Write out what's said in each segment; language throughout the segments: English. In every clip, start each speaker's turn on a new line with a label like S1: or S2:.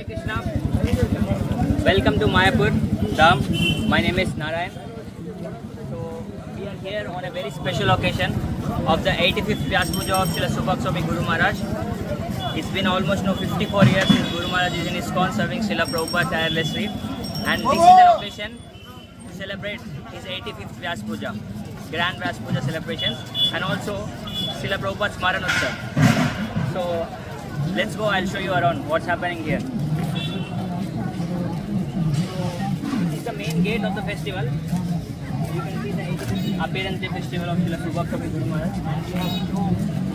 S1: Hare Krishna. Welcome to Mayapur, Dham. My name is Narayan. So we are here on a very special occasion of the 85th Vyas Puja of Srila Subhak Swami Guru Maharaj. It's been almost 54 years since Guru Maharaj is in ISKCON serving Srila Prabhupada tirelessly, and this is an occasion to celebrate his 85th Vyas Puja, Grand Vyas Puja celebrations, and also Srila Prabhupada's Smaran Utsav. So let's go, I'll show you around what's happening here. This is the main gate of the festival. You can see the 85th appearance day festival of Srila Subhak Swami Guru Maharaj. And we have two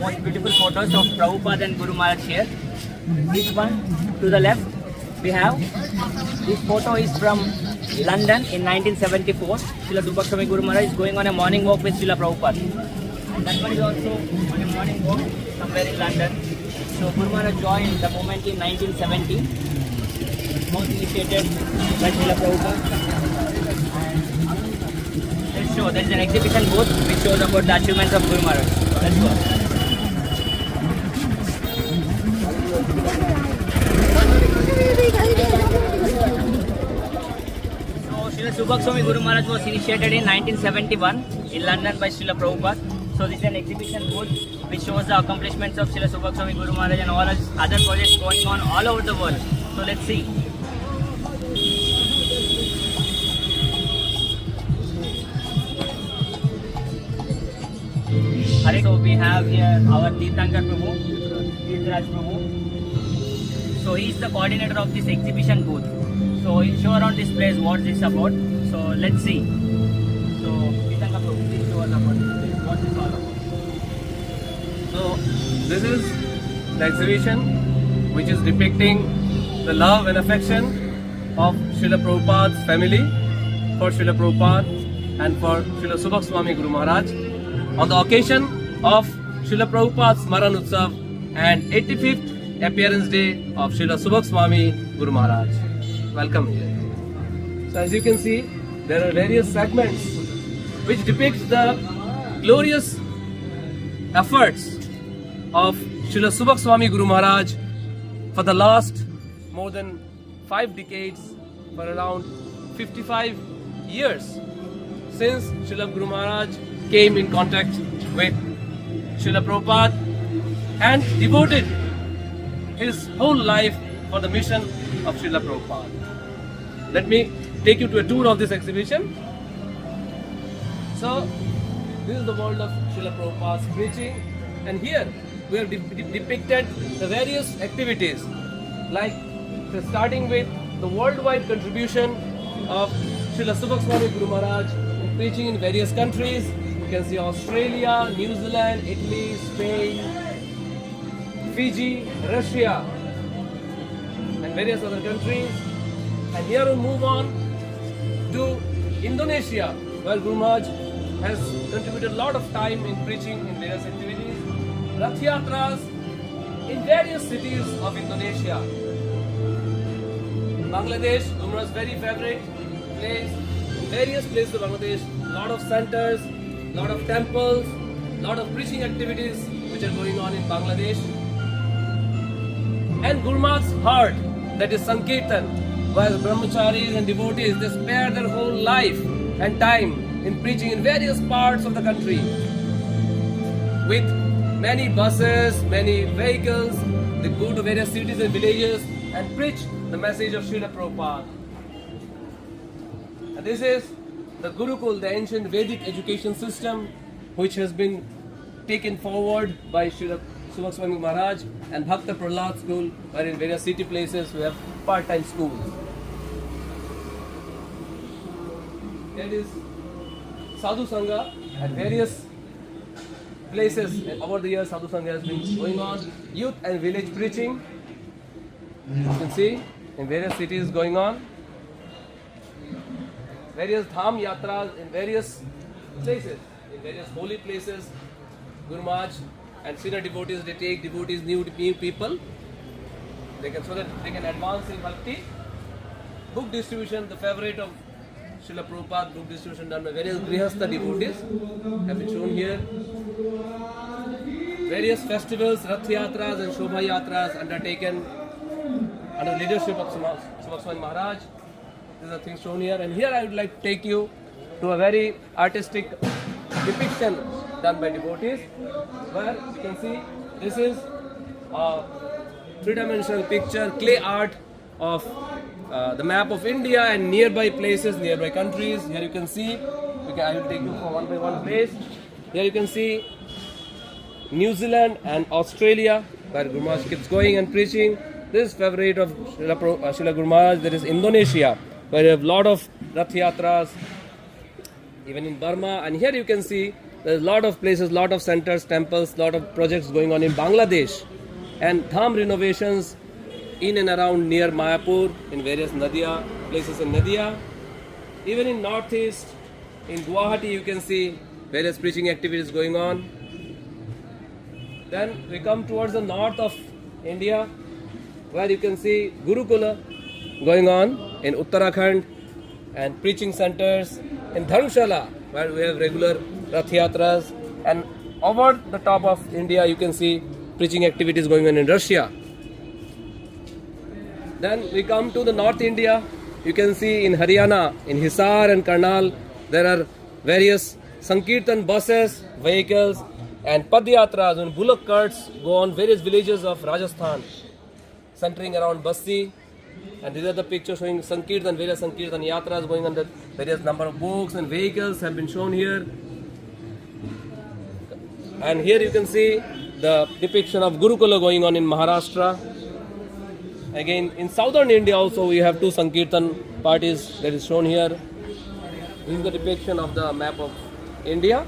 S1: most beautiful photos of Prabhupada and Guru Maharaj here. This one to the left, we have, this photo is from London in 1974. Srila Subhak Swami Guru Maharaj is going on a morning walk with Srila Prabhupada. And that one is also on a morning walk somewhere in London. So Guru Maharaj joined the movement in 1970. It was initiated by Srila Prabhupada. And let's show, there is an exhibition booth which shows about the achievements of Guru Maharaj. Let's go. So Srila Subhak Swami Guru Maharaj was initiated in 1971 in London by Srila Prabhupada. So this is an exhibition booth which shows the accomplishments of Srila Subhak Swami Guru Maharaj and all other projects going on all over the world. So let's see. So we have here our Tirthankar Prabhu, Tirthraj Prabhu. So he is the coordinator of this exhibition booth. So he'll show around this place what this is about. So let's see. So Tirthankar Prabhu, please show us about this place. What is all about?
S2: So this is the exhibition which is depicting the love and affection of Srila Prabhupada's family for Srila Prabhupada and for Srila Subhak Swami Guru Maharaj on the occasion of Srila Prabhupada's Smaran Utsav and 85th appearance day of Srila Subhak Swami Guru Maharaj. Welcome here. So as you can see, there are various segments which depict the glorious efforts of Srila Subhak Swami Guru Maharaj for the last more than 5 decades, for around 55 years since Srila Guru Maharaj came in contact with Srila Prabhupada and devoted his whole life for the mission of Srila Prabhupada. Let me take you to a tour of this exhibition. So this is the world of Srila Prabhupada's preaching, and here we have depicted the various activities, like starting with the worldwide contribution of Srila Subhak Swami Guru Maharaj in preaching in various countries. You can see Australia, New Zealand, Italy, Spain, Fiji, Russia, and various other countries. And here we move on to Indonesia, where Guru Maharaj has contributed a lot of time in preaching in various activities. Rath Yatras in various cities of Indonesia. Bangladesh, Guru Maharaj's very favorite place. In various places of Bangladesh, a lot of centers, a lot of temples, a lot of preaching activities which are going on in Bangladesh. And Guru Maharaj's heart, that is Sankirtan, where brahmacharis and devotees, they spare their whole life and time in preaching in various parts of the country. With many buses, many vehicles, they go to various cities and villages and preach the message of Srila Prabhupada. And this is the Gurukul, the ancient Vedic education system, which has been taken forward by Srila Subhak Swami Maharaj, and Bhakta Prahlad School, where in various city places we have part-time schools. There is Sadhu Sangha at various places. Over the years, Sadhu Sangha has been going on. Youth and village preaching, you can see in various cities going on. Various Dham Yatras in various places, in various holy places. Guru Maharaj and senior devotees, they take devotees, new people. They can, so that they can advance in bhakti. Book distribution, the favorite of Srila Prabhupada, book distribution done by various Grihastha devotees have been shown here. Various festivals, Rath Yatras and Shobha Yatras undertaken under the leadership of Subhak Swami Maharaj. These are things shown here, and here I would like to take you to a very artistic depiction done by devotees, where you can see this is a three-dimensional picture, clay art of the map of India and nearby places, nearby countries. Here you can see, I will take you from one by one place. Here you can see New Zealand and Australia, where Guru Maharaj keeps going and preaching. This is favorite of Srila Guru Maharaj. There is Indonesia, where you have lot of Rath Yatras, even in Burma. And here you can see there's a lot of places, lot of centers, temples, lot of projects going on in Bangladesh, and dham renovations in and around near Mayapur, in various Nadia, places in Nadia. Even in northeast, in Guwahati, you can see various preaching activities going on. Then we come towards the north of India, where you can see Gurukula going on in Uttarakhand, and preaching centers in Dharamshala, where we have regular Rath Yatras, and over the top of India you can see preaching activities going on in Russia. Then we come to the North India. You can see in Haryana, in Hisar and Karnal, there are various Sankirtan buses, vehicles, and Padyatras and bullock carts go on various villages of Rajasthan, centering around Bassi. And these are the pictures showing Sankirtan, various Sankirtan Yatras going on. The various number of books and vehicles have been shown here. And here you can see the depiction of Gurukula going on in Maharashtra. Again, in southern India also we have two Sankirtan parties that is shown here. This is the depiction of the map of India.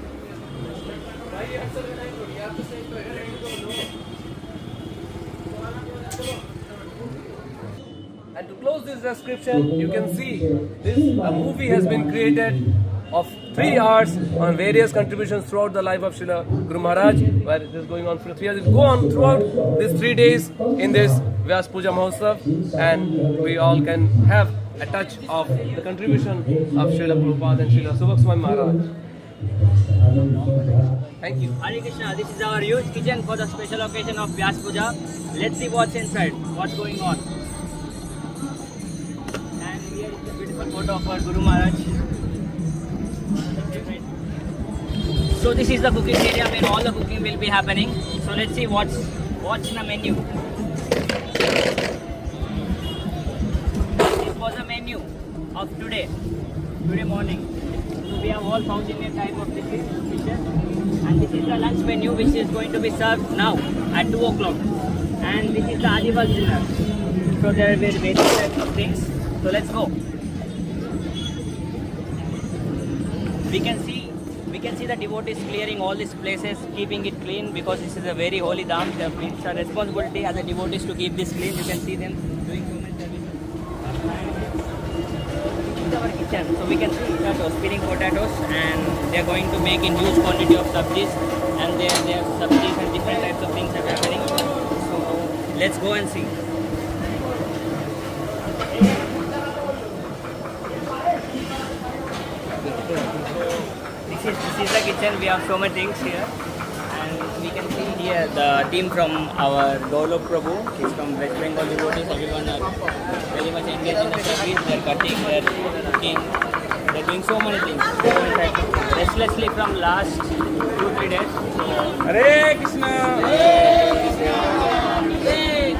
S2: And to close this description, you can see a movie has been created of 3 hours on various contributions throughout the life of Srila Guru Maharaj, where it is going on for 3 years. It will go on throughout these 3 days in this Vyas Puja Mahotsav, and we all can have a touch of the contribution of Srila Prabhupada and Srila Subhak Swami Maharaj. Thank you.
S1: Hare Krishna, this is our huge kitchen for the special occasion of Vyas Puja. Let's see what's inside, what's going on. And here is the beautiful photo of our Guru Maharaj. So this is the cooking area where all the cooking will be happening. So let's see what's in the menu. This was the menu of today morning. So we have all South Indian type of dishes. And this is the lunch menu which is going to be served now at 2 o'clock. And this is the Adival dinner. So there will be various types of things. So let's go. We can see the devotees clearing all these places, keeping it clean, because this is a very holy dham. It's a responsibility as a devotees to keep this clean. You can see them doing so many services. This is our kitchen. So we can see potatoes, spinning potatoes, and they are going to make in huge quantity of sabjis, and there are sabjis and different types of things are happening. So let's go and see. This is the kitchen. We have so many things here, and we can see here the team from our Gaurav Prabhu. He's from West Bengal devotees. Everyone are very much engaged in the service. They're cutting, they're cooking, they're doing so many things. Restlessly from last 2-3 days.
S2: Hare Krishna!
S1: Hare Krishna! Hare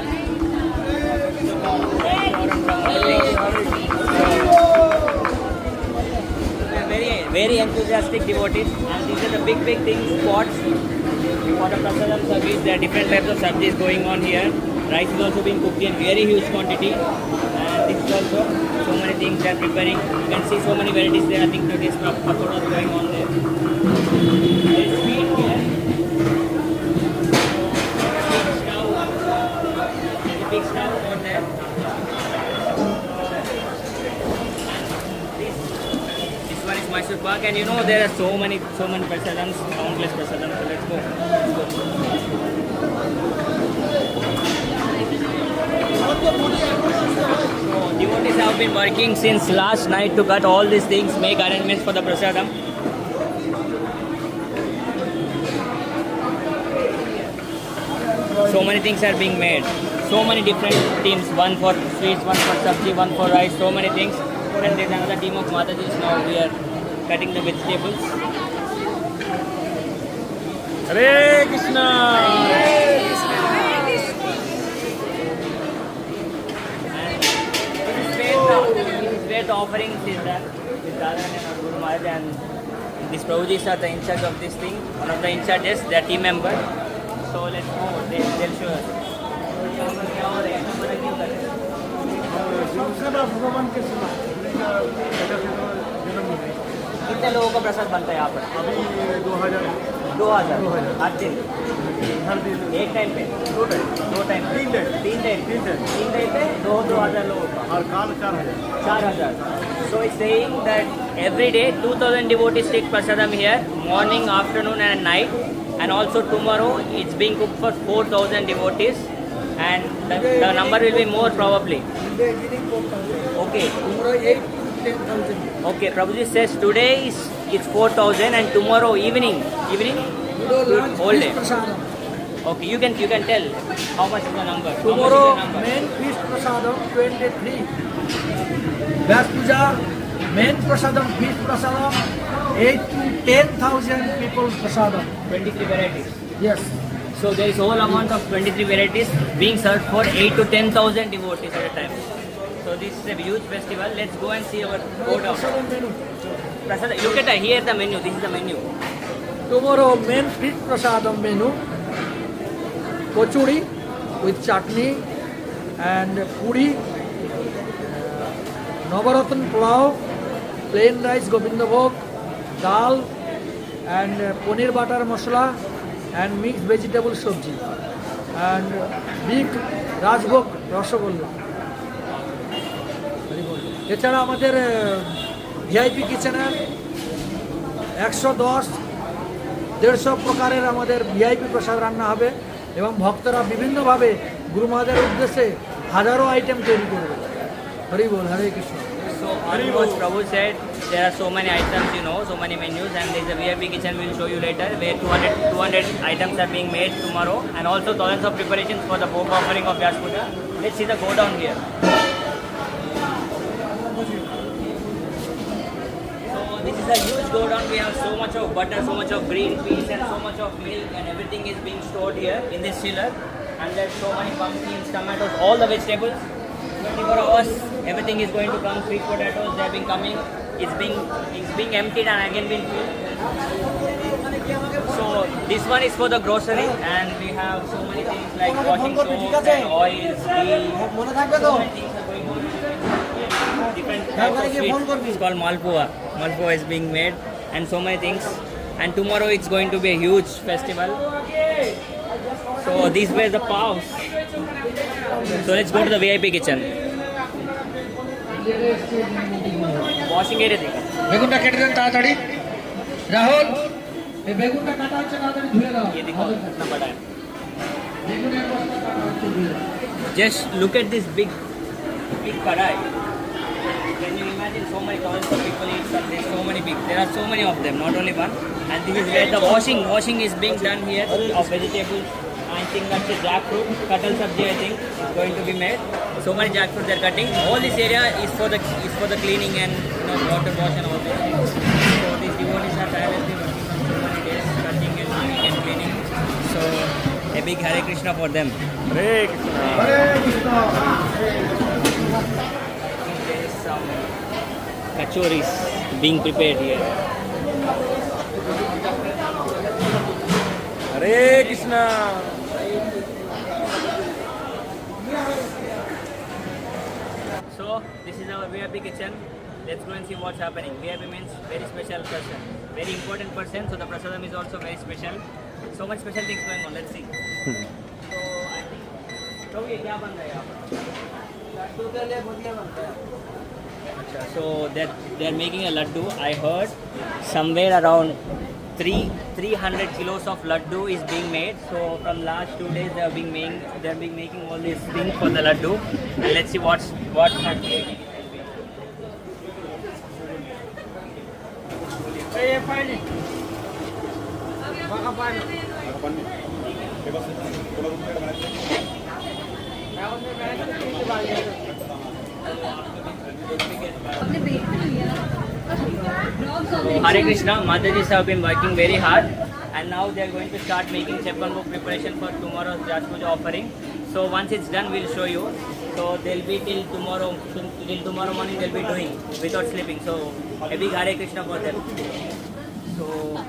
S1: very enthusiastic devotees, and these are the big things, spots for the prasadam service. There are different types of sabjis going on here. Rice is also being cooked in very huge quantity, and this is also so many things they are preparing. You can see so many varieties there. I think today's pakoras going on there. There is sweet here. There's a big stove over there. Mysore Pak, and you know there are so many prasadams, countless prasadams. So let's go. So devotees have been working since last night to cut all these things, make arrangements for the prasadam. So many things are being made. so many different teams. One for sweets, one for sabji, one for rice. So many things. And there's another team of Matajis. Now we are cutting the vegetables.
S2: Hare Krishna.
S1: Where the offerings is done with Radharani and Guru Maharaj, and these Prabhujis are the in charge of this thing. One of the in charges, they are team member. So let's go. They'll show us. कितने लोगों का प्रसाद बनता है यहाँ पर?
S3: अभी
S1: 2000 हर दिन एक टाइम पे दो टाइम तीन टाइम पे 2000 लोगों का
S3: और काल 4000
S1: So it's saying that every day 2000 devotees take prasadam here, morning, afternoon and night, and also tomorrow it's being cooked for 4000 devotees, and the number will be more probably. Okay. Okay, Prabhuji says today it's 4000 and tomorrow evening whole day. Okay, you can tell how much is the number.
S4: Tomorrow
S1: How much is the number?
S4: main feast prasadam 23. Vyas puja main prasadam feast prasadam 8 to 10,000 people prasadam.
S1: 23 varieties.
S4: Yes.
S1: So there is whole amount of 23 varieties being served for 8 to 10,000 devotees at a time. So this is a huge festival. Let's go and see our go down.
S4: Prasadam menu.
S1: Prasad, look at here the menu. This is the menu.
S4: Tomorrow main feast prasadam menu. Kochuri with chutney and puri, Navaratna pulao, plain rice Govinda Bhog, dal and paneer butter masala and mixed vegetable sabji and big Rajbhog Rasagholla. এছাড়া আমাদের VIP কিচেনের 110-150 প্রকারের আমাদের VIP প্রসাদ রান্না হবে এবং ভক্তরা বিভিন্নভাবে গুরু মহারাজের উদ্দেশ্যে হাজারো আইটেম তৈরি করবে। হরি বল, হরে Krishna.
S1: So almost Prabhu said there are so many items, so many menus, and there is a VIP kitchen we will show you later where 200 items are being made tomorrow, and also thousands of preparations for the Bhog offering of Vyas Puja. Let's see the go down here. So this is a huge go down. We have so much of butter, so much of green peas, and so much of milk, and everything is being stored here in this chiller. And there's so many pumpkins, tomatoes, all the vegetables. 24 hours, everything is going to come. Sweet potatoes, they have been coming. It's being emptied and again being filled. So this one is for the grocery, and we have so many things like washing soap and oils, ghee. So many things are going on. Different types of sweets. It's called Malpua. Malpua is being made, and so many things. And tomorrow it's going to be a huge festival. So these were the paws. So let's go to the VIP kitchen. Washing area thing.
S4: বেগুনটা কেটে দেন তাড়াতাড়ি। রাহুল, এই বেগুনটা কাটা হচ্ছে তাড়াতাড়ি ধুয়ে দাও।
S1: ये देखो कितना बड़ा है.
S4: বেগুনের বস্তা কাটা হচ্ছে ধুয়ে দাও।
S1: Just look at this big kadai. When you imagine so many thousands of people eat something, so many big. There are so many of them, not only one. And this is where the washing is being done here of vegetables. I think that's a jackfruit, katal sabji I think is going to be made. So many jackfruit they're cutting. All this area is for the cleaning and water wash and all this. So these devotees are tirelessly working on so many days, cutting and cleaning. So a big Hare Krishna for them.
S2: Hare Krishna.
S4: Hare Krishna.
S1: There is some kachoris being prepared here.
S2: Hare Krishna.
S1: So this is our VIP kitchen. Let's go and see what's happening. VIP means very special person, very important person. So the prasadam is also very special. So much special things going on. Let's see. So I think. तो ये क्या बन रहा है यहाँ पर? लड्डू के लिए भुजिया बनता है. अच्छा. So they're making a laddu. I heard somewhere around 300 kilos of laddu is being made. So from last 2 days they're being making all these things for the laddu. And let's see what's happening. Hare Krishna, Mataji have been working very hard, and now they are going to start making Cheppan Bhog preparation for tomorrow's Vyas Puja offering. So once it's done, we'll show you. So they'll be till tomorrow morning they'll be doing without sleeping. So a big Hare Krishna for them. So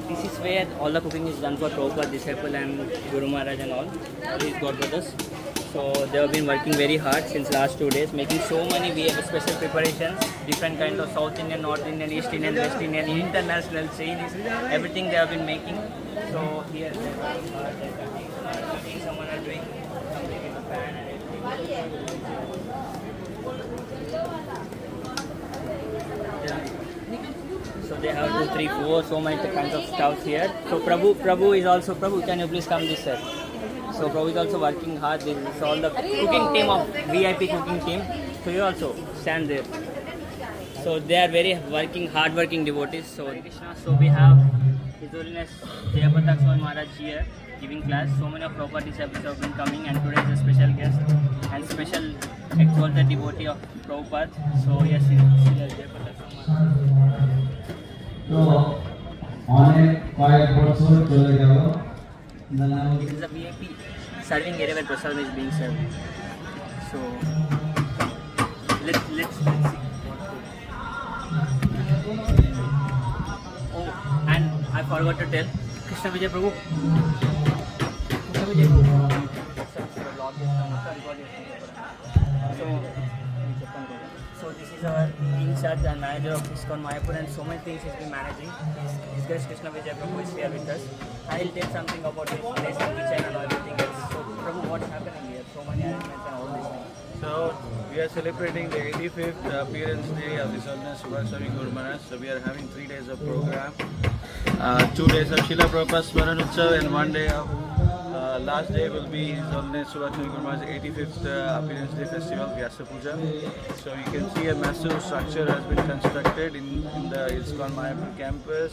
S1: this is where all the cooking is done for Prabhupada disciple and Guru Maharaj and all. These God brothers. So they have been working very hard since last 2 days, making so many special preparations, different kinds of South Indian, North Indian, East Indian, West Indian, international Chinese, everything they have been making. So here they are working hard, they are cooking, someone are doing something with the pan and everything. So they have 2, 3, 4, so many kinds of stuff here. So Prabhu is also, Prabhu, can you please come this side? So Prabhu is also working hard. This is all the cooking team of VIP cooking team. So you also stand there. So they are very hard working devotees. So Krishna. So we have His Holiness Jayapataka Swami Maharaj here giving class. So many of Prabhupada disciples have been coming, and today is a special guest and special exalted devotee of Prabhupada. So yes, Jayapataka Swami Maharaj.
S5: তো অনেক কয়েক বছর চলে গেল।
S1: This is a VIP serving area where prasadam is being served. So let's see. Oh, and I forgot to tell Krishna Vijay Prabhu. Krishna Vijay Prabhu. So this is our in charge and manager of ISKCON Mayapur, and so many things he's been managing. His guest Krishna Vijay Prabhu is here with us. I'll tell something about his place and kitchen and everything else. So Prabhu, what's happening here? So many arrangements and all these things.
S3: So we are celebrating the 85th appearance day of His Holiness Subhaksh Swami Guru Maharaj. So we are having 3 days of program, 2 days of Srila Prabhupada Smaran Utsav, and 1 day of last day will be His Holiness Subhaksh Swami Guru Maharaj's 85th appearance day festival, Vyasa Puja. So you can see a massive structure has been constructed in the ISKCON Mayapur campus.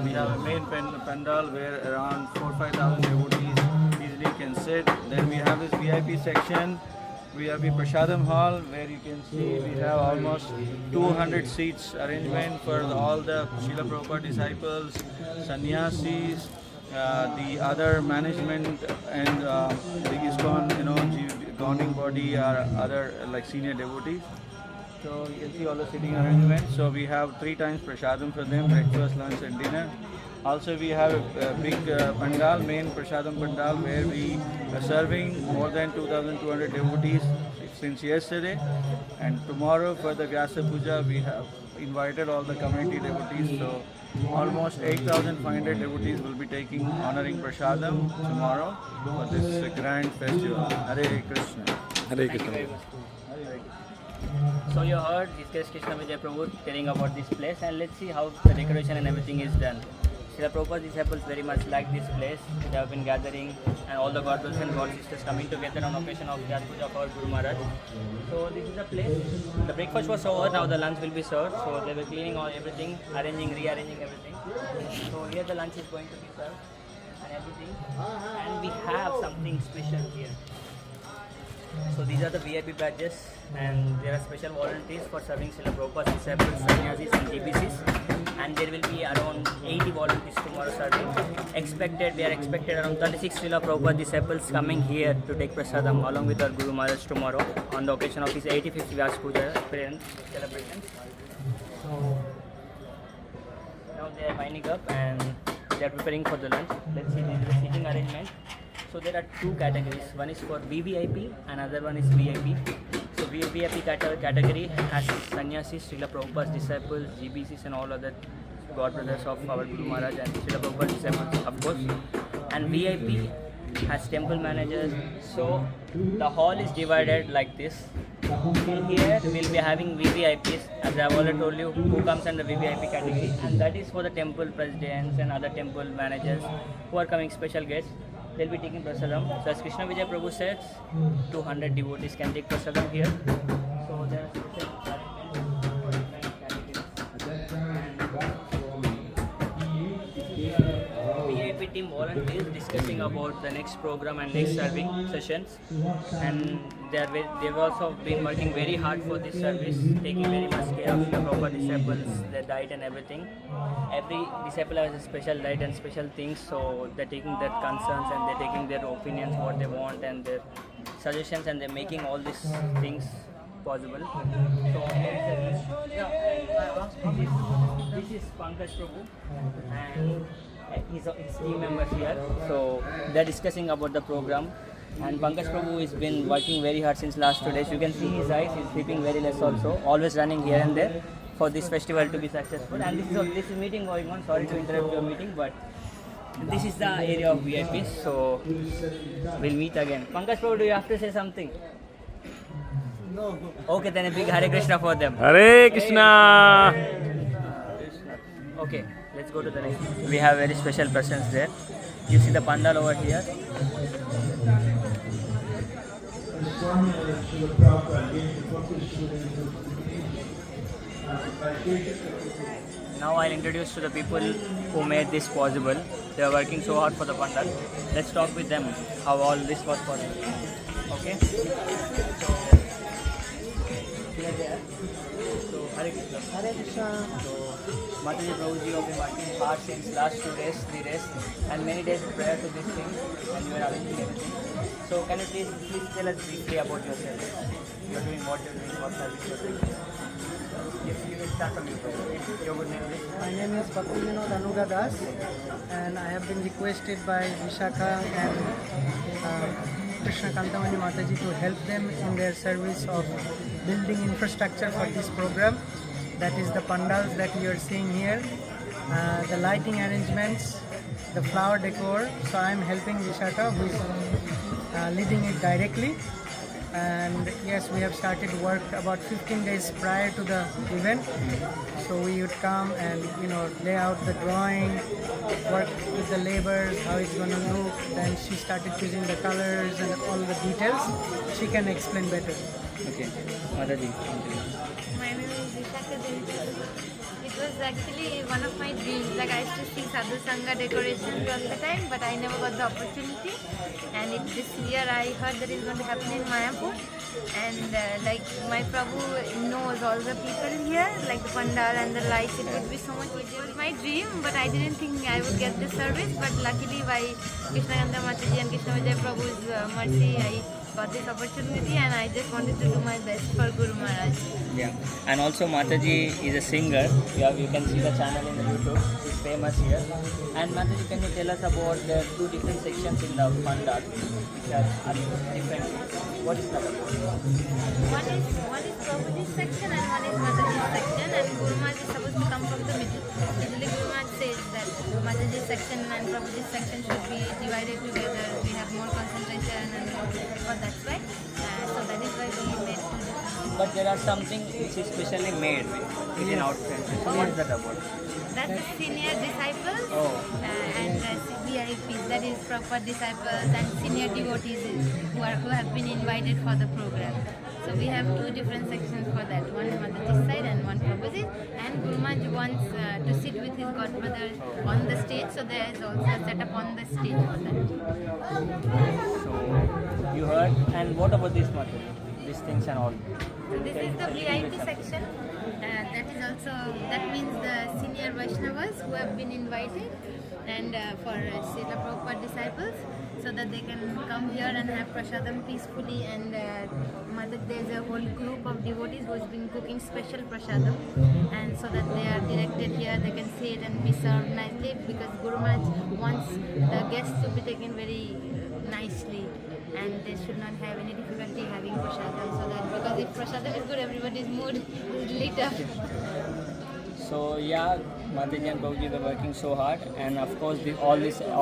S3: We have a main pandal where around 4,000-5,000 devotees easily can sit. Then we have this VIP section. We have the Prasadam Hall where you can see we have almost 200 seats arrangement for all the Srila Prabhupada disciples, sannyasis, the other management and the ISKCON, governing body or other like senior devotees. So you can see all the sitting arrangements. So we have 3 times prasadam for them, breakfast, lunch and dinner. Also we have a big pandal, main prasadam pandal, where we are serving more than 2,200 devotees since yesterday. And tomorrow for the Vyasa Puja we have invited all the community devotees. So almost 8,500 devotees will be honoring prasadam tomorrow for this grand festival. Hare Krishna.
S1: Hare Krishna. So you heard His guest Krishna Vijay Prabhu telling about this place, and let's see how the decoration and everything is done. Srila Prabhupada's disciples very much like this place. They have been gathering, and all the God brothers and God sisters coming together on occasion of Vyasa Puja of our Guru Maharaj. So this is the place. The breakfast was over, now the lunch will be served. So they were cleaning all everything, rearranging everything. So here the lunch is going to be served and everything. And we have something special here. So these are the VIP badges, and there are special volunteers for serving Srila Prabhupada's disciples, sannyasis and GBCs. And there will be around 80 volunteers tomorrow serving. We are expected around 36 Srila Prabhupada disciples coming here to take prasadam along with our Guru Maharaj tomorrow on the occasion of his 85th Vyasa Puja celebration. So now they are winding up and they are preparing for the lunch. Let's see, this is the seating arrangement. So there are 2 categories. One is for VVIP, another one is VIP. So VVIP category has sannyasis, Srila Prabhupada's disciples, GBCs and all other God brothers of our Guru Maharaj and Srila Prabhupada's disciples, of course. And VIP has temple managers. So the hall is divided like this. Here we will be having VVIPs, as I have already told you, who comes under VVIP category, and that is for the temple presidents and other temple managers who are coming special guests. They'll be taking prasadam. So as Krishna Vijay Prabhu says, 200 devotees can take prasadam here. So there are special arrangements for different categories. VIP team volunteers discussing about the next program and next serving sessions, and they've also been working very hard for this service, taking very much care of the proper disciples, their diet and everything. Every disciple has a special diet and special things, so they're taking their concerns and they're taking their opinions, what they want, and their suggestions, and they're making all these things possible. So this is Pankaj Prabhu and his team members here. So they're discussing about the program, and Pankaj Prabhu has been working very hard since last 2 days. You can see his eyes, he's sleeping very less also, always running here and there for this festival to be successful. And this is meeting going on. Sorry to interrupt your meeting, but this is the area of VIPs, so we'll meet again. Pankaj Prabhu, do you have to say something? No. Okay, then a big Hare Krishna for them.
S2: Hare Krishna.
S1: Okay, let's go to the next. We have very special persons there. You see the pandal over here. Now I'll introduce to the people who made this possible. They are working so hard for the pandal. Let's talk with them how all this was possible. Okay. So Hare Krishna. Hare Krishna. So Mataji Prabhuji have been working hard since last 2 days, 3 days, and many days prior to this thing, and you are arranging everything. So can you please tell us briefly about yourself? You're doing what you're doing, what service you're doing. Yes, you will start from you. Your good name, please.
S6: My name is Bhakti Vinod Anuga Das, and I have been requested by Vishakha and Krishna Kantamani Mataji to help them in their service of building infrastructure for this program. That is the pandals that you are seeing here, the lighting arrangements, the flower decor. So I am helping Vishakha, who is leading it directly. And yes, we have started work about 15 days prior to the event. So we would come and lay out the drawing, work with the laborers, how it's going to look. Then she started choosing the colors and all the details. She can explain better.
S1: Okay, Mataji.
S7: My name is Vishakha Devi. It was actually one of my dreams. Like I used to see Sadhu Sangha decorations all the time, but I never got the opportunity. And this year I heard that it's going to happen in Mayapur. And like my Prabhu knows all the people here, like the pandal and the lights. It would be so much easier. It was my dream, but I didn't think I would get this service. But luckily by Krishna Kanta Mataji and Krishna Vijay Prabhu's mercy, I got this opportunity, and I just wanted to do my best for Guru Maharaj.
S1: Yeah, and also Mataji is a singer. You can see the channel in the YouTube. She's famous here. And Mataji, can you tell us about the 2 different sections in the pandal, which are different? What is that about?
S7: One is Prabhuji's section and one is Mataji's section, and Guru Maharaj is supposed to come from the middle. Usually Guru Maharaj says that Mataji's section and Prabhuji's section should be divided together. We have more concentration and more effort, that's why. So that is why we made 2 different.
S1: But there are something which is specially made within outfit. So what is that about?
S7: That's the senior disciples and VIPs, that is proper disciples and senior devotees who have been invited for the program. So we have 2 different sections for that. One is Mataji's side and one Prabhuji's. And Guru Maharaj wants to sit with his godmother on the stage, so there is also a setup on the stage for that.
S1: So you heard. And what about this Mataji? These things and all.
S7: So this is the VIP section. That means the senior Vaishnavas who have been invited, and for Srila Prabhupada disciples, so that they can come here and have prasadam peacefully. And there's a whole group of devotees who has been cooking special prasadam, and so that they are directed here, they can sit and be served nicely, because Guru Maharaj wants the guests to be taken very nicely, and they should not have any difficulty having prasadam, so that because if prasadam is good, everybody's mood is lit up.
S1: So yeah, Mataji and Prabhuji were working so hard, and of course all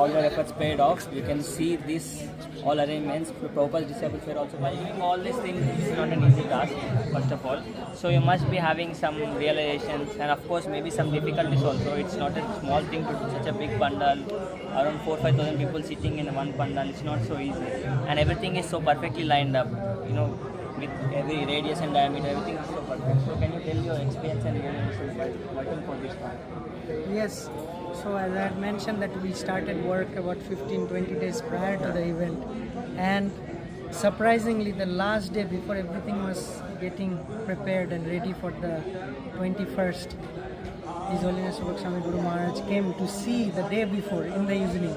S1: their efforts paid off. You can see this all arrangements. Prabhupada's disciples were also doing all these things. It's not an easy task, first of all. So you must be having some realizations, and of course maybe some difficulties also. It's not a small thing to do such a big pandal. Around 4,000-5,000 people sitting in one pandal. It's not so easy, and everything is so perfectly lined up. with every radius and diameter, everything is so perfect. So can you tell your experience and realization while working for this one?
S6: Yes, so as I had mentioned that we started work about 15-20 days prior to the event, and surprisingly the last day before everything was getting prepared and ready for the 21st, His Holiness Subhak Swami Guru Maharaj came to see the day before in the evening.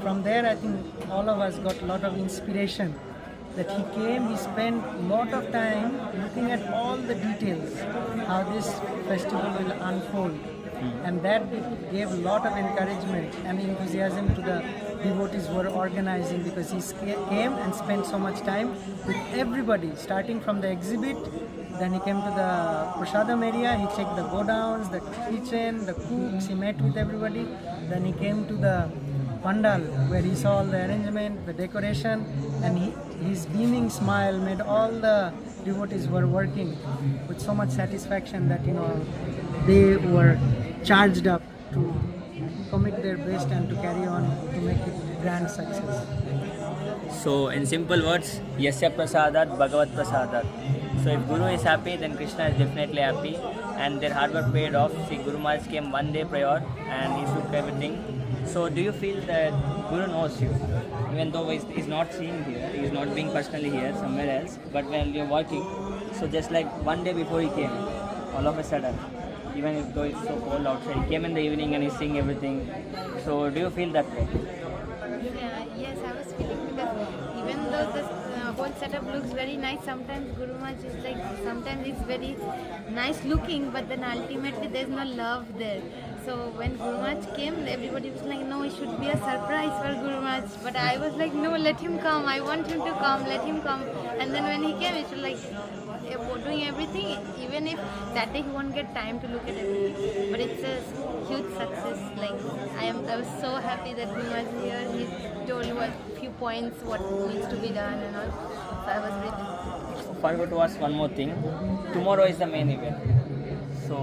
S6: From there I think all of us got a lot of inspiration that he came, he spent a lot of time looking at all the details, how this festival will unfold. And that gave a lot of encouragement and enthusiasm to the devotees who were organizing, because he came and spent so much time with everybody, starting from the exhibit. Then he came to the prasadam area, he checked the godowns, the kitchen, the cooks, he met with everybody. Then he came to the pandal where he saw all the arrangement, the decoration, and his beaming smile made all the devotees who were working with so much satisfaction that they were charged up to commit their best and to carry on to make it grand success.
S1: So in simple words, Yasya Prasadat Bhagavat Prasadat. So if Guru is happy, then Krishna is definitely happy, and their hard work paid off. See, Guru Maharaj came one day prior and he took everything. So do you feel that Guru knows you? Even though he's not seeing here, he's not being personally here, somewhere else, but when you're working, so just like one day before he came, all of a sudden, even if though it's so cold outside, he came in the evening and he's seeing everything. So do you feel that way?
S7: Yes, I was feeling, because even though this whole setup looks very nice, sometimes Guru Maharaj is like, sometimes it's very nice looking, but then ultimately there's no love there. So when Guru Maharaj came, everybody was like, no, it should be a surprise for Guru Maharaj. But I was like, no, let him come. I want him to come. Let him come. And then when he came, it was like doing everything, even if that day he won't get time to look at everything. But it's a huge success. Like I was so happy that Guru Maharaj is here. He told what few points what needs to be done and all. So I was really.
S1: Forgot to ask one more thing. Tomorrow is the main event. So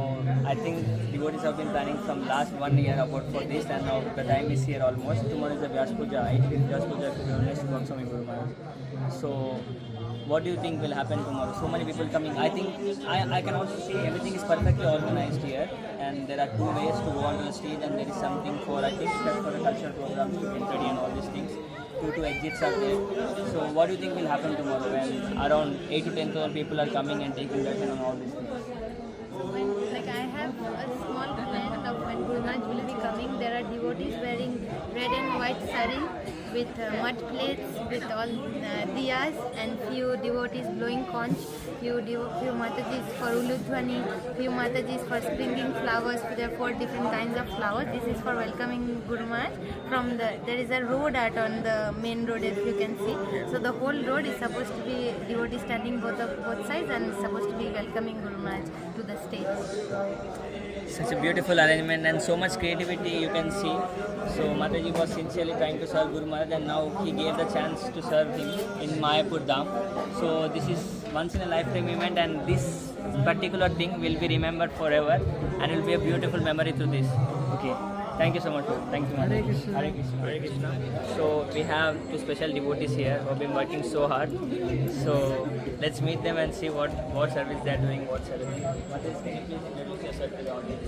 S1: I think devotees have been planning from last 1 year about for this, and now the time is here almost. Tomorrow is the Vyas Puja, 8th Vyas Puja to be honest, Subhak Swami Guru Maharaj. So what do you think will happen tomorrow? So many people coming. I think I can also see everything is perfectly organized here, and there are 2 ways to go onto the stage, and there is something for, I think that's for the cultural programs to get ready and all these things. 2 exits are there. So what do you think will happen tomorrow when around 8 to 10,000 people are coming and taking lesson on all these things?
S7: Like I have a small plan of when Guru Maharaj will be coming. There are devotees wearing red and white sari with mud plates, with all diyas, and few devotees blowing conch, few Matajis for uludhwani, few Matajis for springing flowers. There are 4 different kinds of flowers. This is for welcoming Guru Maharaj. There is a road art on the main road, if you can see. So the whole road is supposed to be devotees standing both sides, and is supposed to be welcoming Guru Maharaj to the stage.
S1: Such a beautiful arrangement and so much creativity you can see. So Mataji was sincerely trying to serve Guru Maharaj, and now he gave the chance to serve him in Mayapur Dham. So this is once in a lifetime event, and this particular thing will be remembered forever, and it will be a beautiful memory to this. Okay. Thank you so much. Thank you, Mataji. Hare Krishna. Hare Krishna. So we have 2 special devotees here who have been working so hard. So let's meet them and see what service they are doing, what ceremony. Mataji, can you please introduce yourself to the audience?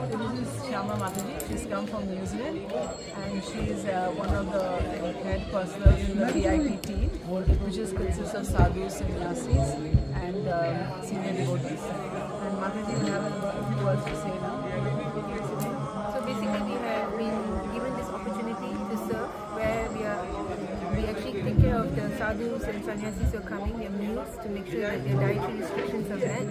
S8: This is Shyama Mataji. She's come from New Zealand, and she's one of the head personals in the VIP team, which consists of sadhus, sannyasis, and senior devotees. And Mataji will have a few words to say now.
S9: So basically, we have been given this opportunity to serve, where we actually take care of the sadhus and sannyasis who are coming, their meals, to make sure that their dietary restrictions are met,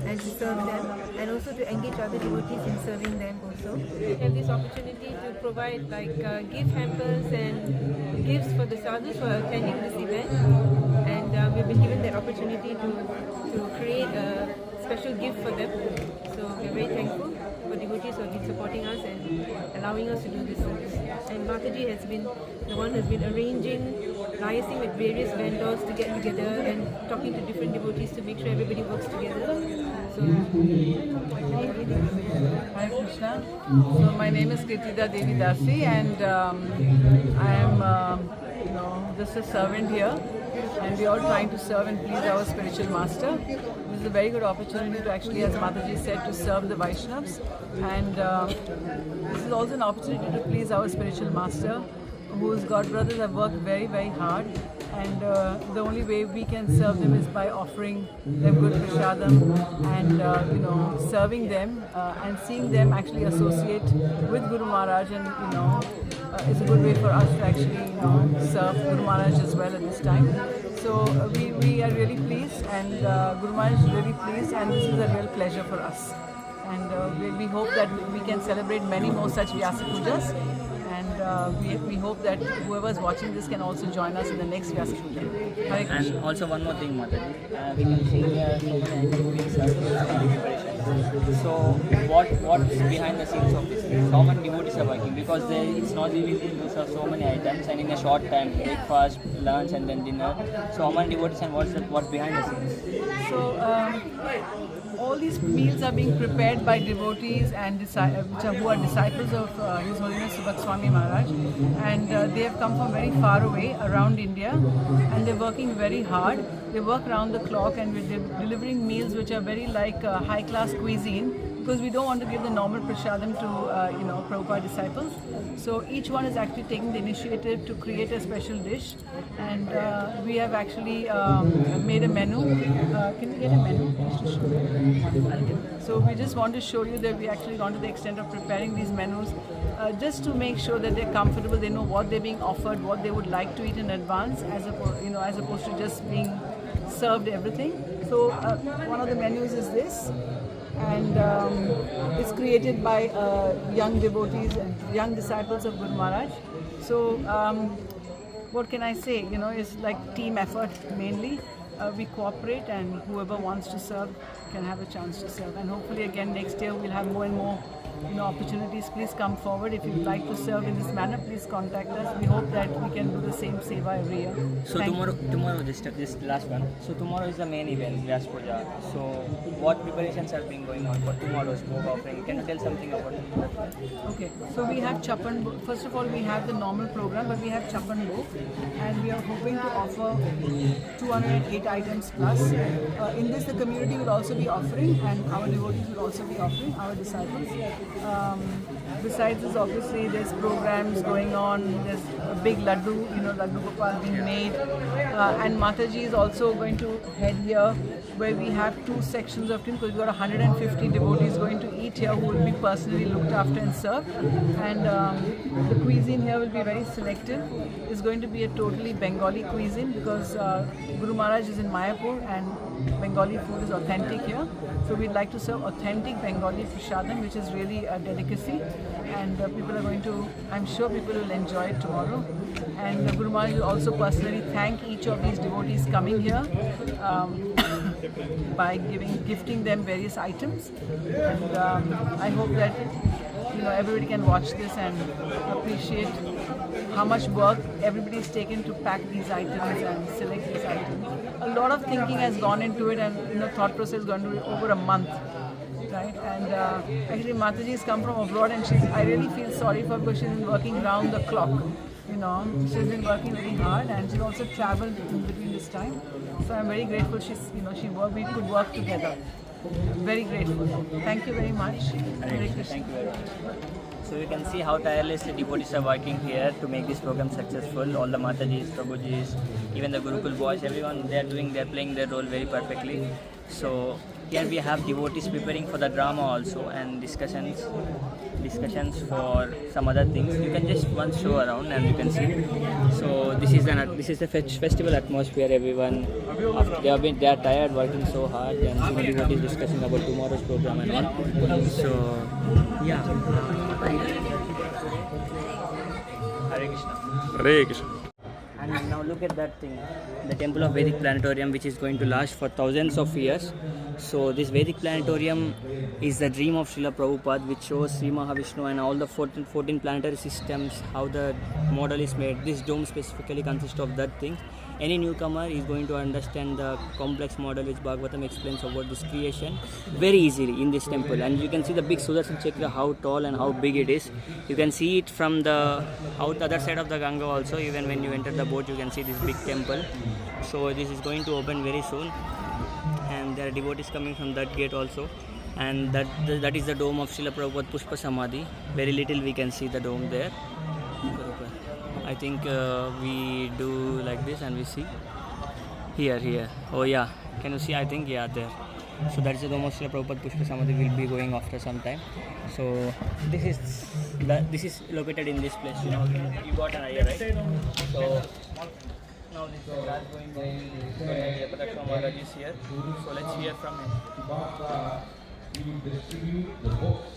S9: and to serve them, and also to engage other devotees in serving them also. We have this opportunity to provide gift hampers and gifts for the sadhus who are attending this event, and we've been given that opportunity to create a special gift for them. So we're very thankful for devotees who have been supporting us and allowing us to do this service. And Mataji has been the one who has been arranging, liaising with various vendors to get together and talking to different devotees to make sure everybody works together. So,
S8: Hi Krishna. So my name is Kirtida Devi Dasi, and I am just a servant here. and we are all trying to serve and please our spiritual master. This is a very good opportunity to actually, as Mataji said, to serve the Vaishnavas, and this is also an opportunity to please our spiritual master, whose godbrothers have worked very, very hard, and the only way we can serve them is by offering them good prasadam and serving them and seeing them actually associate with Guru Maharaj, and it's a good way for us to actually serve Guru Maharaj as well at this time. So we are really pleased, and Guru Maharaj is really pleased, and this is a real pleasure for us. And we hope that we can celebrate many more such Vyasa Pujas. And we hope that whoever is watching this can also join us in the next Vyasa Puja. Hare Krishna.
S1: And also one more thing, Mataji, we can see here so many activities preparations. So what's behind the scenes of this thing? How many devotees are working? Because it's not easy to serve so many items, and in a short time, breakfast, lunch, and then dinner. So how many devotees and what's behind the scenes?
S8: So all these meals are being prepared by devotees and who are disciples of His Holiness Subhak Swami Maharaj, and they have come from very far away around India, and they're working very hard. They work around the clock, and we're delivering meals which are very like high-class cuisine, because we don't want to give the normal prasadam to Prabhupada disciples. So each one is actually taking the initiative to create a special dish, and we have actually made a menu. Can we get a menu? So we just want to show you that we actually gone to the extent of preparing these menus just to make sure that they're comfortable, they know what they're being offered, what they would like to eat in advance, as opposed to just being served everything. So one of the menus is this, and it's created by young devotees and young disciples of Guru Maharaj. So what can I say? It's like team effort mainly. We cooperate, and whoever wants to serve can have a chance to serve. And hopefully again next year we'll have more and more opportunities. Please come forward. If you'd like to serve in this manner, please contact us. We hope that we can do the same seva every year.
S1: So tomorrow, just last one. So tomorrow is the main event, Vyasa Puja. So what preparations are being going on for tomorrow's smoke offering? Can you tell something about it?
S8: Okay, so we have Chapan Bhog. First of all, we have the normal program, but we have Chapan Bhog, and we are hoping to offer 208 items plus. In this, the community will also be offering, and our devotees will also be offering, our disciples. Besides this, obviously, there's programs going on. There's a big laddu, laddu gopal being made, and Mataji is also going to head here, where we have two sections of team, because we've got 150 devotees going to eat here, who will be personally looked after and served. And the cuisine here will be very selective. It's going to be a totally Bengali cuisine, because Guru Maharaj is in Mayapur, and Bengali food is authentic here. So we'd like to serve authentic Bengali prasadam, which is really a delicacy, and people are going to, I'm sure people will enjoy it tomorrow. And Guru Maharaj will also personally thank each of these devotees coming here by gifting them various items. And I hope that everybody can watch this and appreciate how much work everybody's taken to pack these items and select these items. A lot of thinking has gone into it, and thought process has gone into it over a month, right? And actually Mataji has come from abroad, and I really feel sorry for her, because she's been working round the clock. She's been working very hard, and she's also traveled in between this time. So I'm very grateful we could work together. Very grateful. Thank you very much.
S1: Thank you very much. So you can see how tirelessly devotees are working here to make this program successful. All the Matajis, Prabhujis, even the Gurukul boys, everyone, they're playing their role very perfectly. So here we have devotees preparing for the drama also, and discussions for some other things. You can just once show around and you can see. So this is the festival atmosphere. Everyone, they are tired working so hard, and so many devotees discussing about tomorrow's program and all. So yeah. Hare Krishna.
S2: Hare Krishna.
S1: And now look at that thing, the Temple of Vedic Planetarium, which is going to last for thousands of years. So this Vedic Planetarium is the dream of Srila Prabhupada, which shows Sri Mahavishnu and all the 14 planetary systems, how the model is made. This dome specifically consists of that thing. Any newcomer is going to understand the complex model which Bhagavatam explains about this creation very easily in this temple. And you can see the big Sudarshan Chakra, how tall and how big it is. You can see it from the other side of the Ganga also. Even when you enter the boat, you can see this big temple. So this is going to open very soon, and there are devotees coming from that gate also. And that is the dome of Srila Prabhupada Pushpa Samadhi. Very little we can see the dome there. I think we do like this and we see here. Oh yeah, can you see? I think yeah, there. So that is the dome of Srila Prabhupada Pushpa Samadhi. Will be going after some time. So this is located in this place. You know, you got an idea, right? So now this is going Jayapataksha Maharaj is here. So let's hear from him.
S5: He will distribute the books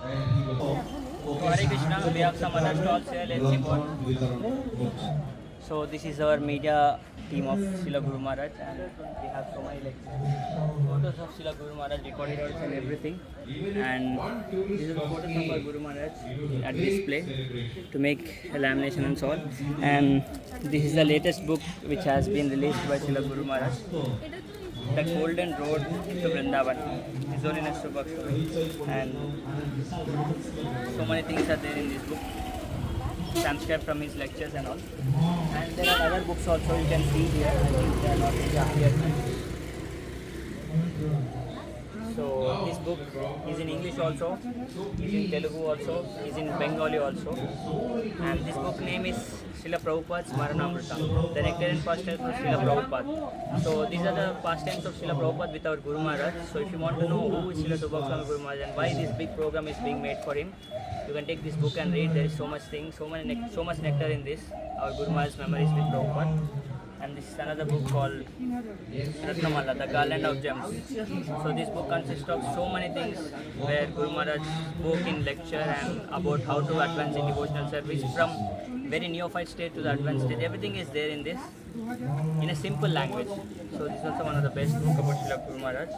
S5: and he will
S1: Hare Krishna, we have some other stalls here. Let's see what.
S5: with our books.
S1: So this is our media team of Srila Guru Maharaj, and we have so many photos of Srila Guru Maharaj, recorded and everything. And this is the photos of our Guru Maharaj at display to make a lamination and so on. And this is the latest book which has been released by Srila Guru Maharaj, The Golden Road to Vrindavan. His Holiness Subhaksha. And so many things are there in this book, transcribed from his lectures and all. And there are other books also you can see here. I think they are not here. So this book is in English also, is in Telugu also, is in Bengali also. And this book name is Srila Prabhupada's Smaranamrita, the nectarian pastimes of Srila Prabhupada. So these are the pastimes of Srila Prabhupada with our Guru Maharaj. So if you want to know who is Srila Subhaksha Guru Maharaj and why this big program is being made for him, you can take this book and read. There is so much things, so much nectar in this. Our Guru Maharaj's memories with Prabhupada. And this is another book called Ratnamala, the Garland of Gems. So this book consists of so many things where Guru Maharaj spoke in lecture and about how to advance in devotional service from very neophyte state to the advanced state. Everything is there in this in a simple language. So this is also one of the best books about Srila Guru Maharaj.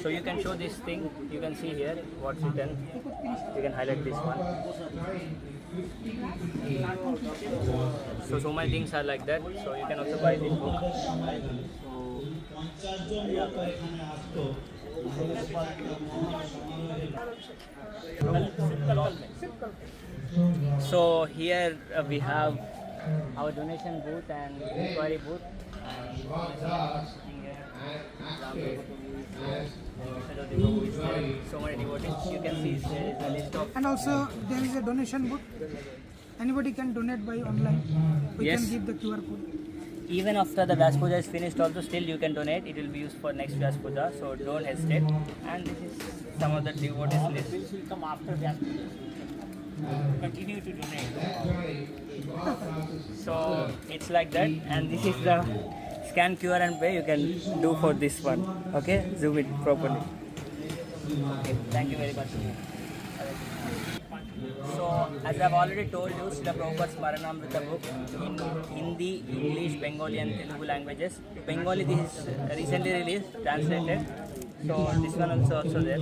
S1: So you can show this thing, you can see here what's written. You can highlight this one. So many things are like that. So you can also buy this book. So here we have our donation booth and inquiry booth. So many devotees. You can see there is a list of.
S6: And also there is a donation book. Anybody can donate by online. We
S1: Yes.
S6: can give the QR code.
S1: Even after the Vyas Puja is finished also, still you can donate. It will be used for next Vyas Puja, so don't hesitate. And this is some of the devotees list. This will come after Vyas Puja. Continue to donate. So it's like that, and this is the scan QR and pay you can do for this one. Okay, zoom it properly. Okay, thank you very much. So, as I've already told you, Srila Prabhupada's Smaranamrita book in Hindi, English, Bengali and Telugu languages. Bengali this is recently released, translated. So, this one also there.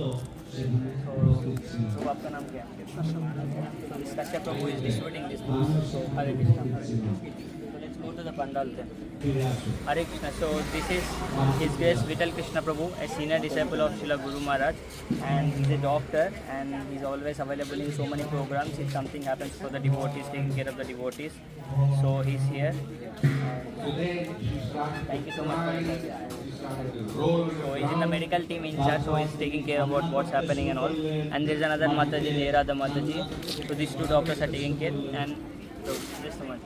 S1: So आपका नाम क्या है? So, this Kashyap Prabhu is distributing this book. So, Hare Krishna. So, let's go to the Pandal then. Hare Krishna. So this is His Grace Vital Krishna Prabhu, a senior disciple of Srila Guru Maharaj, and he's a doctor and he's always available in so many programs. If something happens for the devotees, taking care of the devotees. So he's here. Thank you so much for it. So he's in the medical team in charge, so he's taking care about what's happening and all. And there's another Mataji, Jayarada Mataji. So these two doctors are taking care. And so just a moment.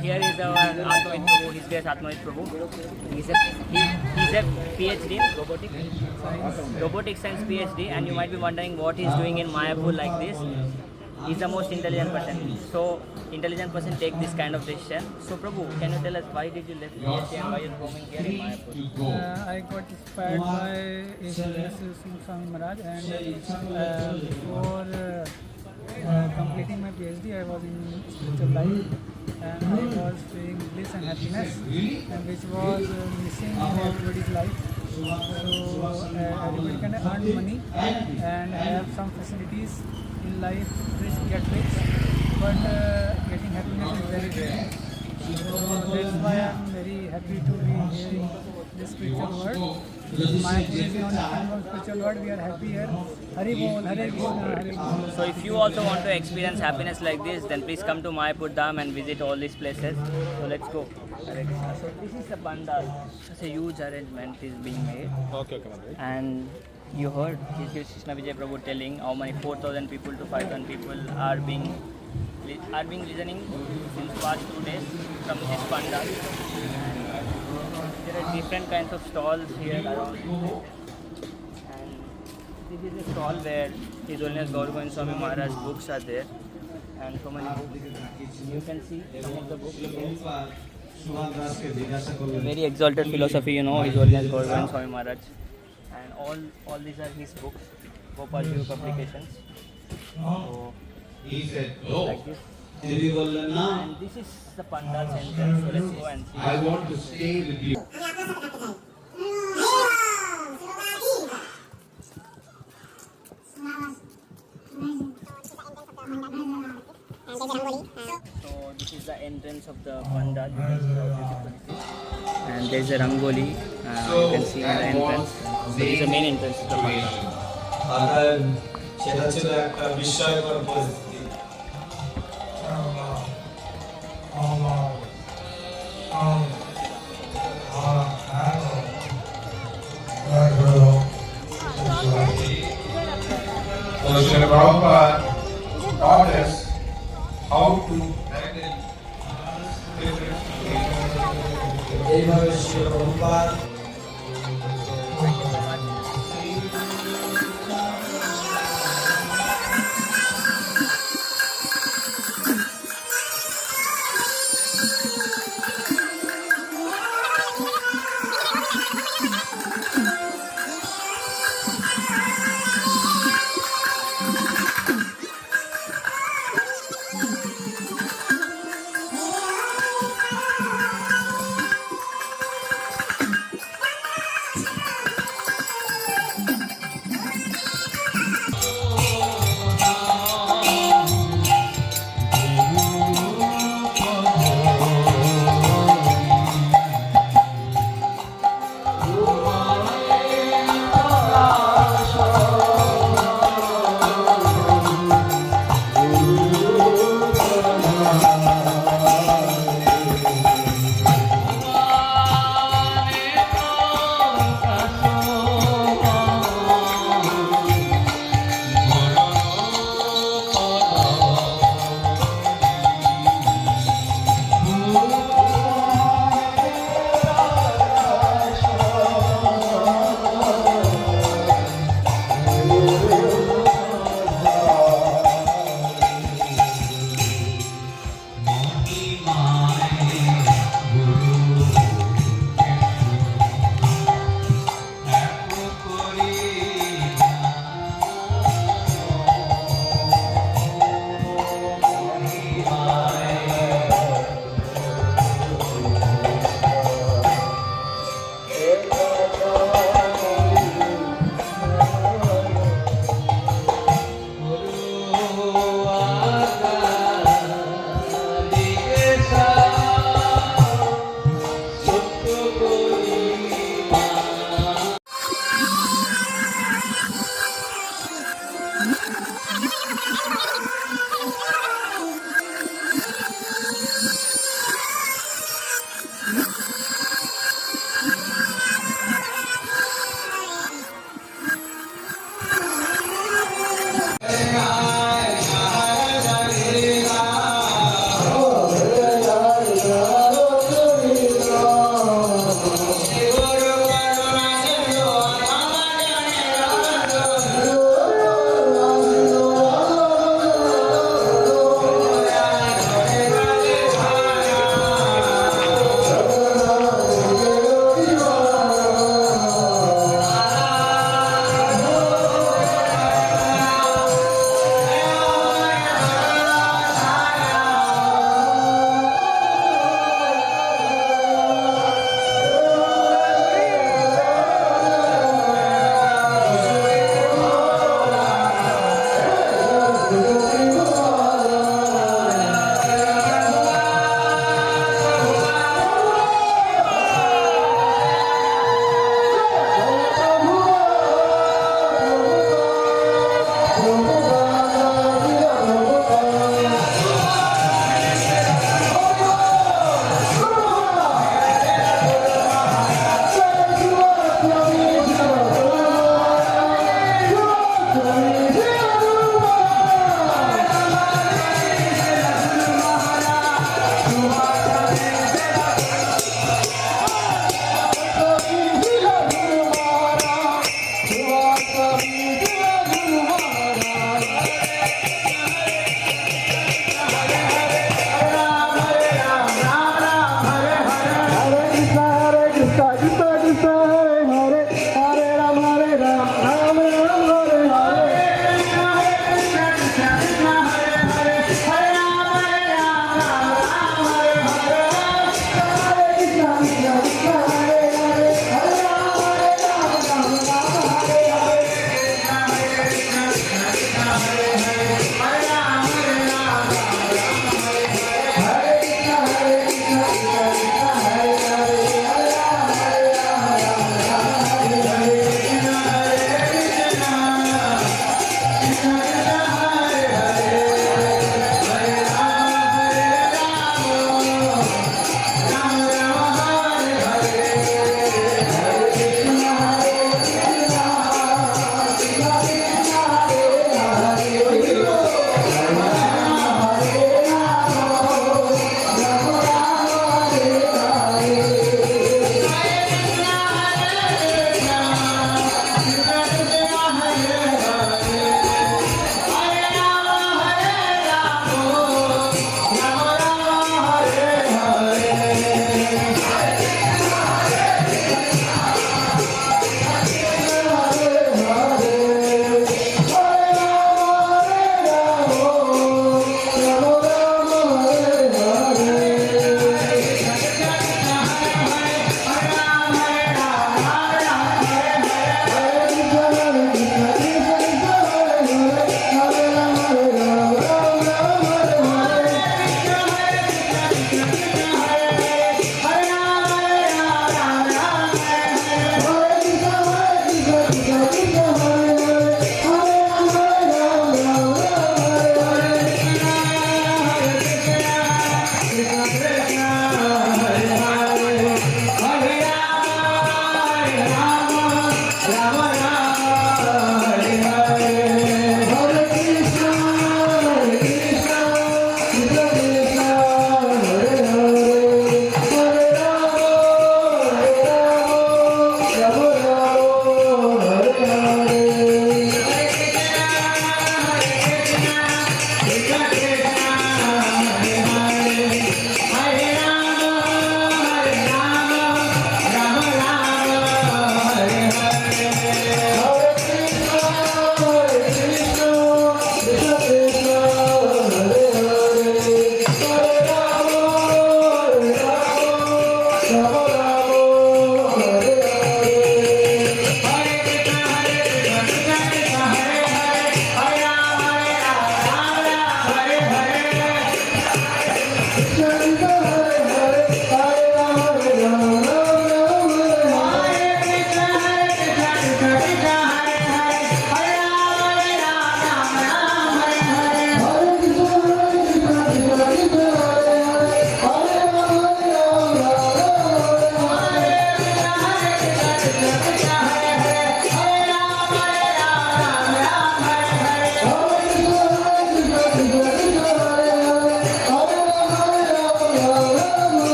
S1: Here is our Atmavit Prabhu, His Grace Atmavit Prabhu. He's a PhD in robotics science PhD, and you might be wondering what he's doing in Mayapur like this. He's the most intelligent person. So intelligent person take this kind of decision. So Prabhu, can you tell us why did you left PhD and why you're coming here in Mayapur?
S6: I got inspired by His Grace Singh Swami Maharaj, and before completing my PhD, I was in spiritual life, and I was feeling bliss and happiness, and which was missing in everybody's life. So everybody can earn money and have some facilities in life, get rich, but getting happiness is very rare. So that's why I'm very happy to be here in this spiritual world. Mayapur is on spiritual world. We are happy here. Hari Bol, Hari Bol, Hari Bol.
S1: So if you also want to experience happiness like this, then please come to Mayapur Dham and visit all these places. So let's go. Hare Krishna. So this is the pandal. It's a huge arrangement is being made.
S2: Okay.
S1: And you heard Krishna Vijay Prabhu telling how many 4,000 people to 5,000 people are being listening since past 2 days from this pandal. There are different kinds of stalls here around. And this is a stall where His Holiness Gaur Govind Swami Maharaj books are there. And so many books. You can see some of the books here. Very exalted philosophy, you know, His Holiness Gaur Govind Swami Maharaj. And all these are his books, Gopal Jiva publications. So,
S5: He said, "Oh,
S1: like this.
S5: Devi Vallana,
S1: And this is the pandal's entrance. So let's go and see.
S5: I want to stay with you."
S1: So this is the entrance of the pandal. You can see how beautiful it is. And there's a rangoli. You can see in the entrance. So this is the main entrance of the pandal.
S10: আর সেটা ছিল একটা বিস্ময়কর পরিস্থিতি।
S5: So Srila Prabhupada taught us how to handle different situations.
S10: এইভাবে শ্রী প্রভুপাদ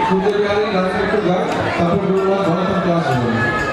S5: শুনতে পারি রাজনীতি তারপর ক্লাস হবে